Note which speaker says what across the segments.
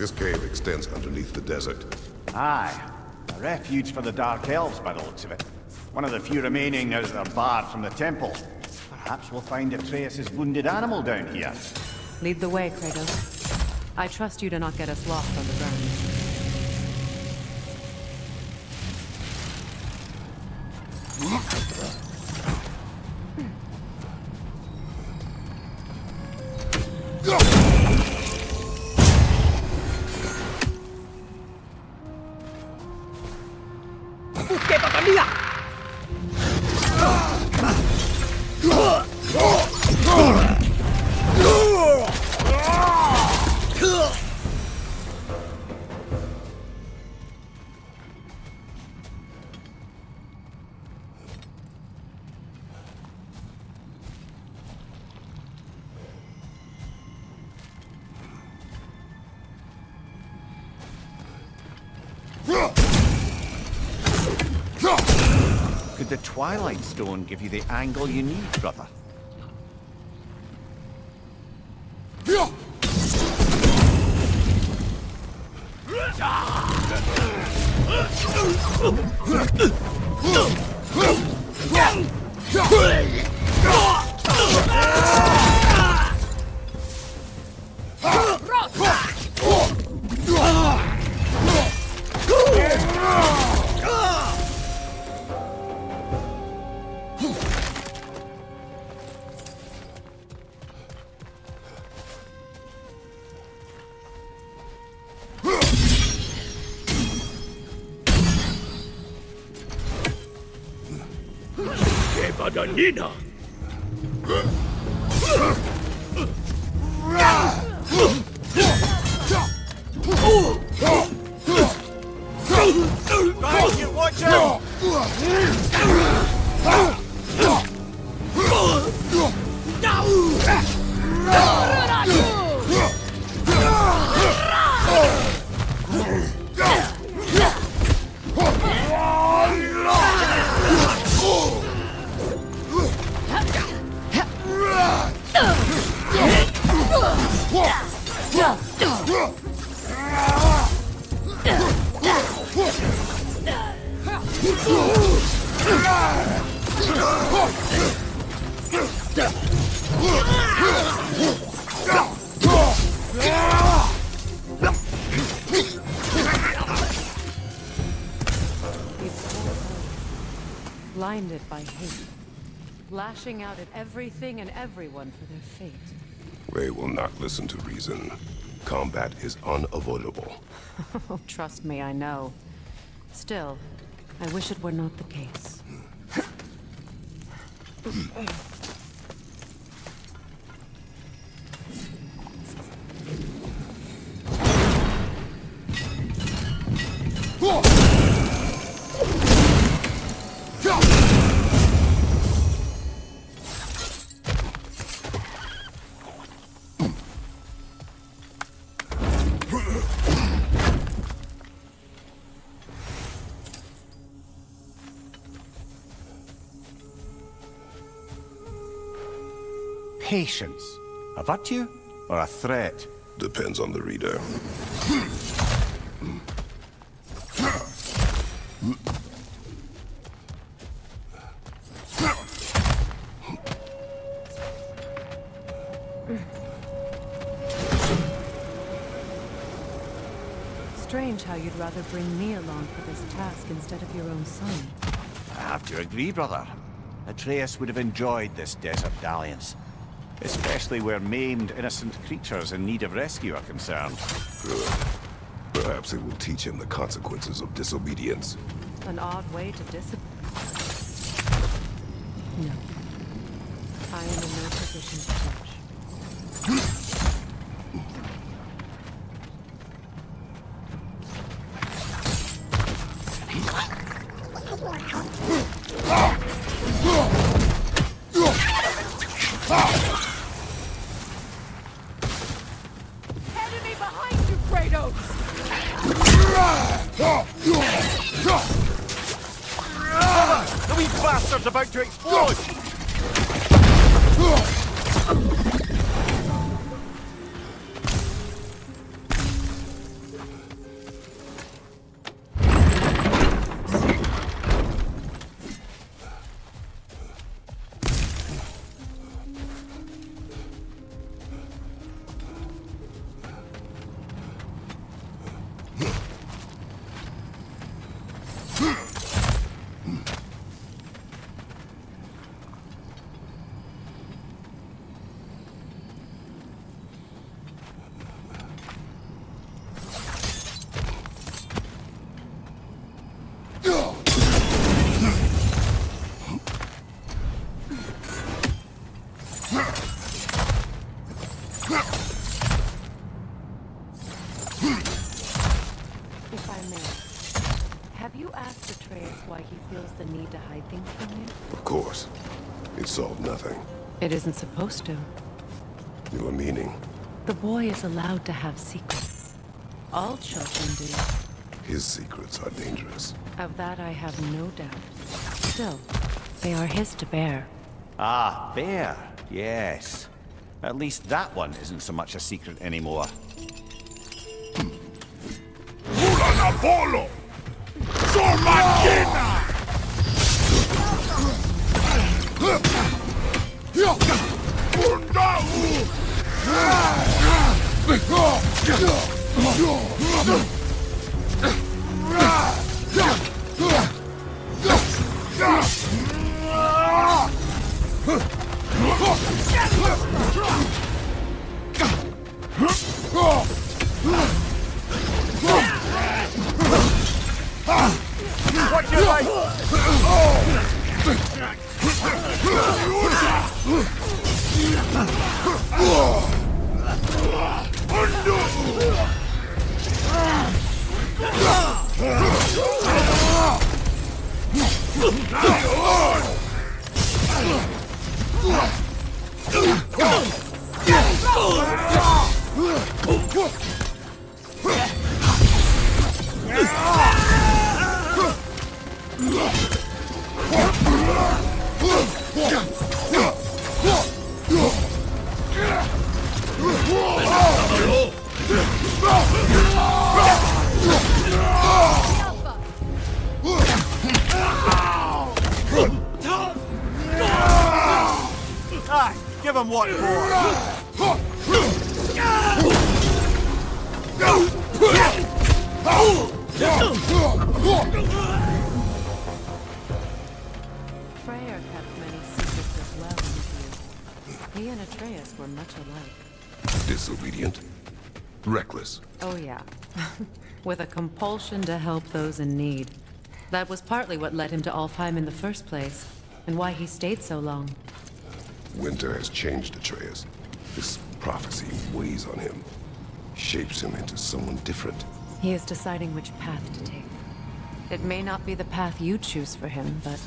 Speaker 1: This cave extends underneath the desert.
Speaker 2: Aye. A refuge for the Dark Elves by the looks of it. One of the few remaining now that they're barred from the temple. Perhaps we'll find Atreus' wounded animal down here.
Speaker 3: Lead the way, Kratos. I trust you to not get us lost on the ground.
Speaker 2: Could the Twilight Stone give you the angle you need, brother?
Speaker 4: Nina!
Speaker 2: Guys, you watch out!
Speaker 3: Blinded by hate, lashing out at everything and everyone for their fate.
Speaker 1: They will not listen to reason. Combat is unavoidable.
Speaker 3: Oh, trust me, I know. Still, I wish it were not the case.
Speaker 2: Patience. A virtue or a threat?
Speaker 1: Depends on the reader.
Speaker 3: Strange how you'd rather bring me along for this task instead of your own son.
Speaker 2: I have to agree, brother. Atreus would have enjoyed this desert dalliance. Especially where maimed, innocent creatures in need of rescue are concerned.
Speaker 1: Good. Perhaps it will teach him the consequences of disobedience.
Speaker 3: An odd way to discipline. No. I am in no position to judge.
Speaker 5: Enemy behind you, Kratos!
Speaker 2: The wee bastard's about to explode!
Speaker 3: If I may, have you asked Atreus why he feels the need to hide things from you?
Speaker 1: Of course. It solved nothing.
Speaker 3: It isn't supposed to.
Speaker 1: Your meaning?
Speaker 3: The boy is allowed to have secrets. All children do.
Speaker 1: His secrets are dangerous.
Speaker 3: Of that I have no doubt. Still, they are his to bear.
Speaker 2: Ah, bear. Yes. At least that one isn't so much a secret anymore.
Speaker 4: Apollo! Sormagina!
Speaker 2: What you like? Aye, give him what for.
Speaker 3: Freyr kept many secrets as well in view. He and Atreus were much alike.
Speaker 1: Disobedient. Reckless.
Speaker 3: Oh yeah. With a compulsion to help those in need. That was partly what led him to Alfheim in the first place, and why he stayed so long.
Speaker 1: Winter has changed Atreus. This prophecy weighs on him. Shapes him into someone different.
Speaker 3: He is deciding which path to take. It may not be the path you choose for him, but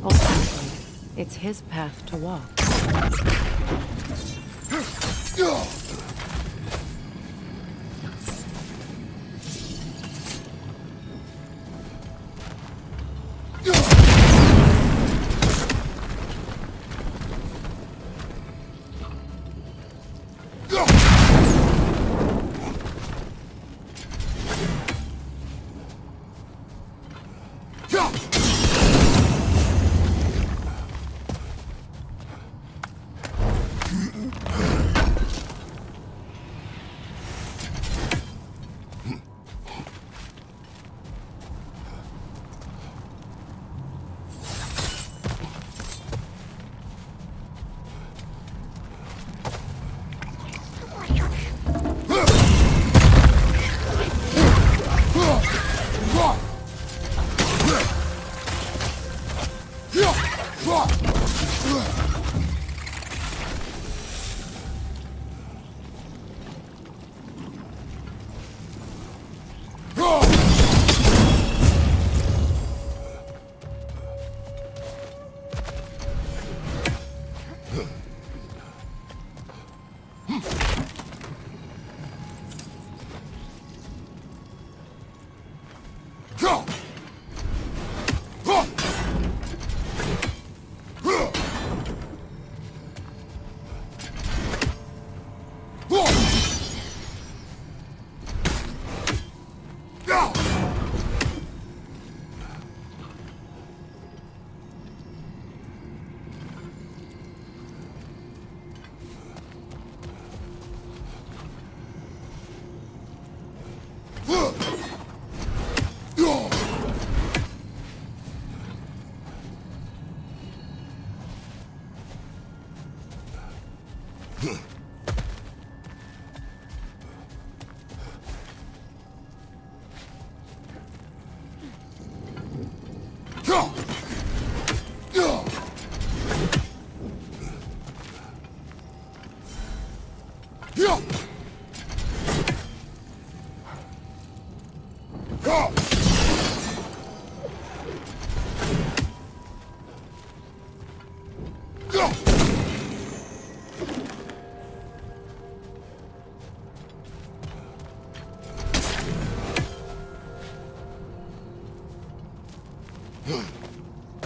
Speaker 3: ultimately, it's his path to walk.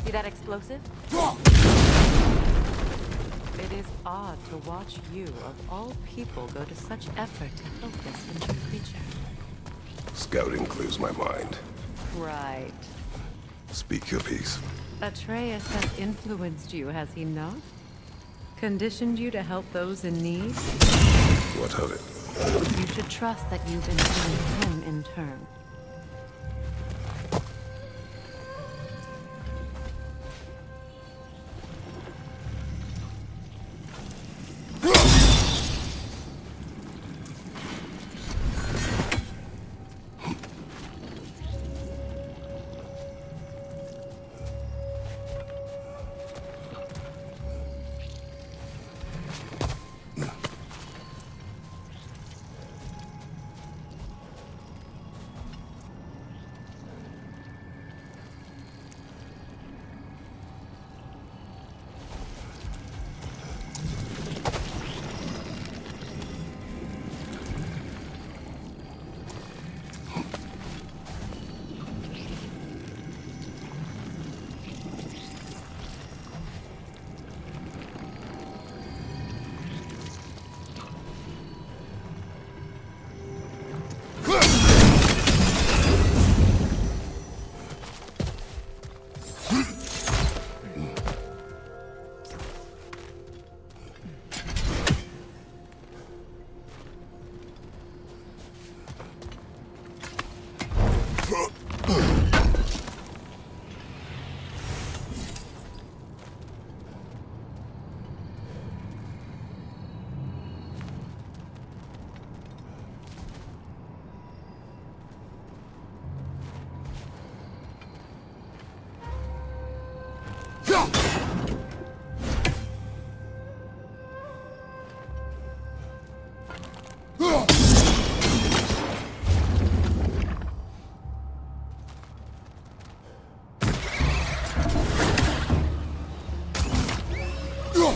Speaker 3: See that explosive? It is odd to watch you, of all people, go to such effort to help this injured creature.
Speaker 1: Scouting clears my mind.
Speaker 3: Right.
Speaker 1: Speak your piece.
Speaker 3: Atreus has influenced you, has he not? Conditioned you to help those in need?
Speaker 1: What of it?
Speaker 3: You should trust that you've influenced him in turn.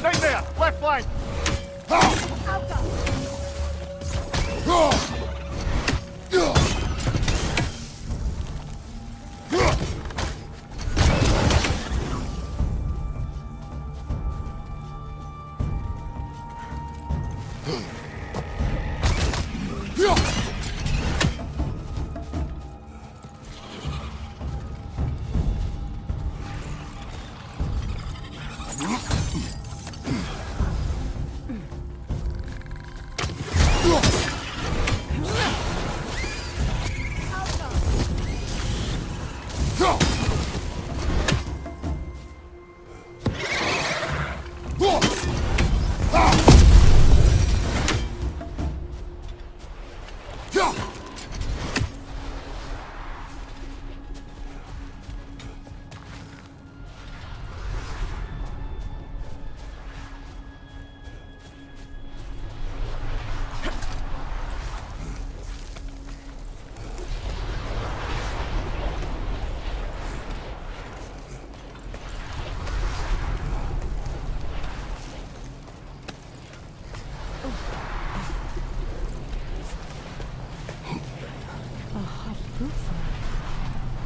Speaker 2: Right there! Left flank!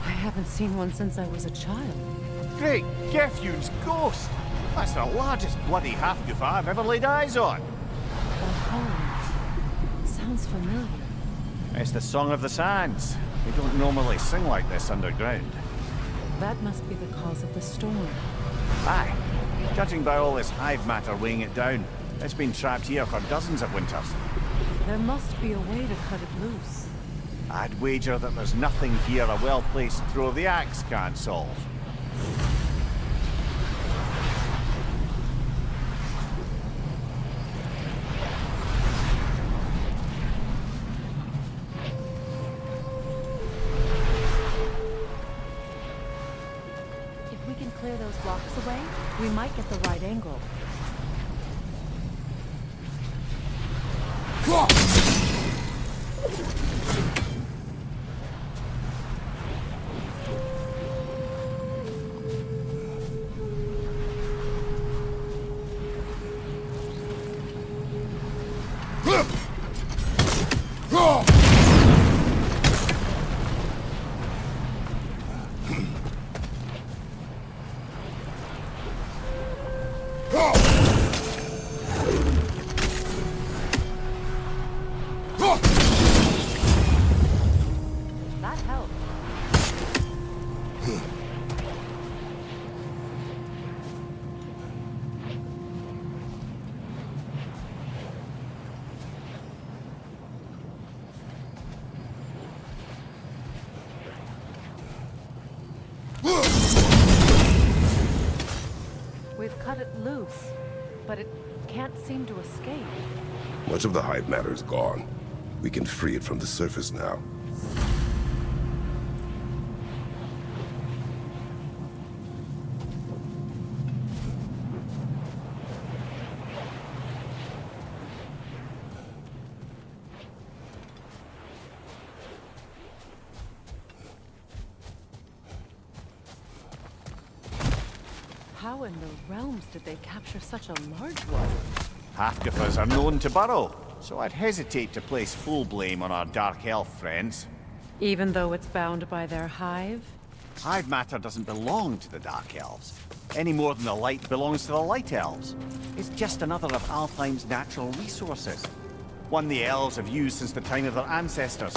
Speaker 3: I haven't seen one since I was a child.
Speaker 2: Great Gefyun's ghost! That's the largest bloody half-goof I've ever laid eyes on.
Speaker 3: Oh, sounds familiar.
Speaker 2: It's the Song of the Sands. We don't normally sing like this underground.
Speaker 3: That must be the cause of the storm.
Speaker 2: Aye. Judging by all this hive matter weighing it down, it's been trapped here for dozens of winters.
Speaker 3: There must be a way to cut it loose.
Speaker 2: I'd wager that there's nothing here a well-placed throw of the axe can't solve.
Speaker 6: can clear those blocks away, we might get the right angle. That helped. We've cut it loose, but it can't seem to escape.
Speaker 1: Much of the hive matter is gone. We can free it from the surface now.
Speaker 6: How in the realms did they capture such a large one?
Speaker 2: Half-Gifas are known to burrow, so I'd hesitate to place full blame on our Dark Elf friends.
Speaker 3: Even though it's bound by their hive?
Speaker 2: Hive matter doesn't belong to the Dark Elves, any more than the light belongs to the Light Elves. It's just another of Alfheim's natural resources. One the elves have used since the time of their ancestors.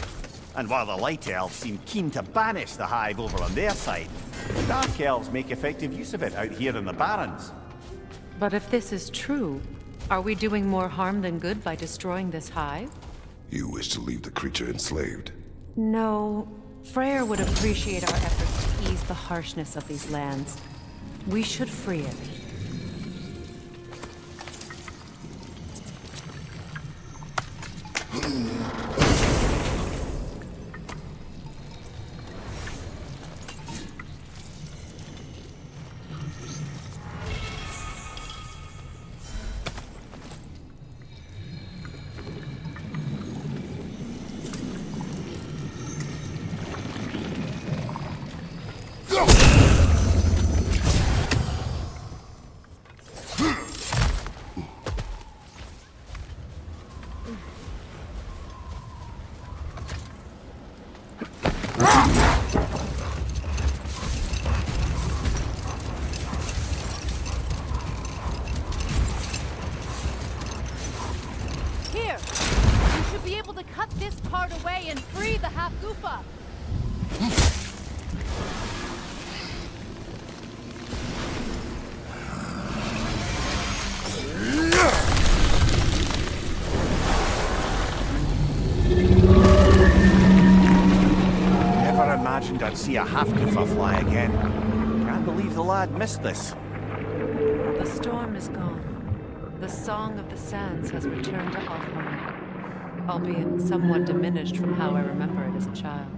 Speaker 2: And while the Light Elves seem keen to banish the hive over on their side, the Dark Elves make effective use of it out here in the Barrens.
Speaker 3: But if this is true, are we doing more harm than good by destroying this hive?
Speaker 1: You wish to leave the creature enslaved.
Speaker 3: No. Freyr would appreciate our efforts to ease the harshness of these lands. We should free it.
Speaker 5: Here! You should be able to cut this part away and free the half-Gufa!
Speaker 2: Never imagined I'd see a half-Gufa fly again. Can't believe the lad missed this.
Speaker 3: The storm is gone. The Song of the Sands has returned to Alfheim, albeit somewhat diminished from how I remember it as a child.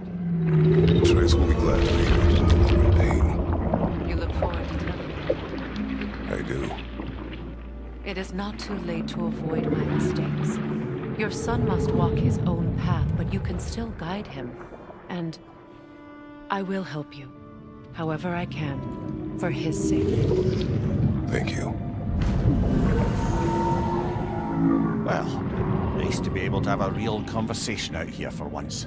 Speaker 1: Trace will be glad to hear it is no longer in pain.
Speaker 3: You look forward to telling me.
Speaker 1: I do.
Speaker 3: It is not too late to avoid my mistakes. Your son must walk his own path, but you can still guide him. And I will help you, however I can, for his sake.
Speaker 1: Thank you.
Speaker 2: Well, nice to be able to have a real conversation out here for once.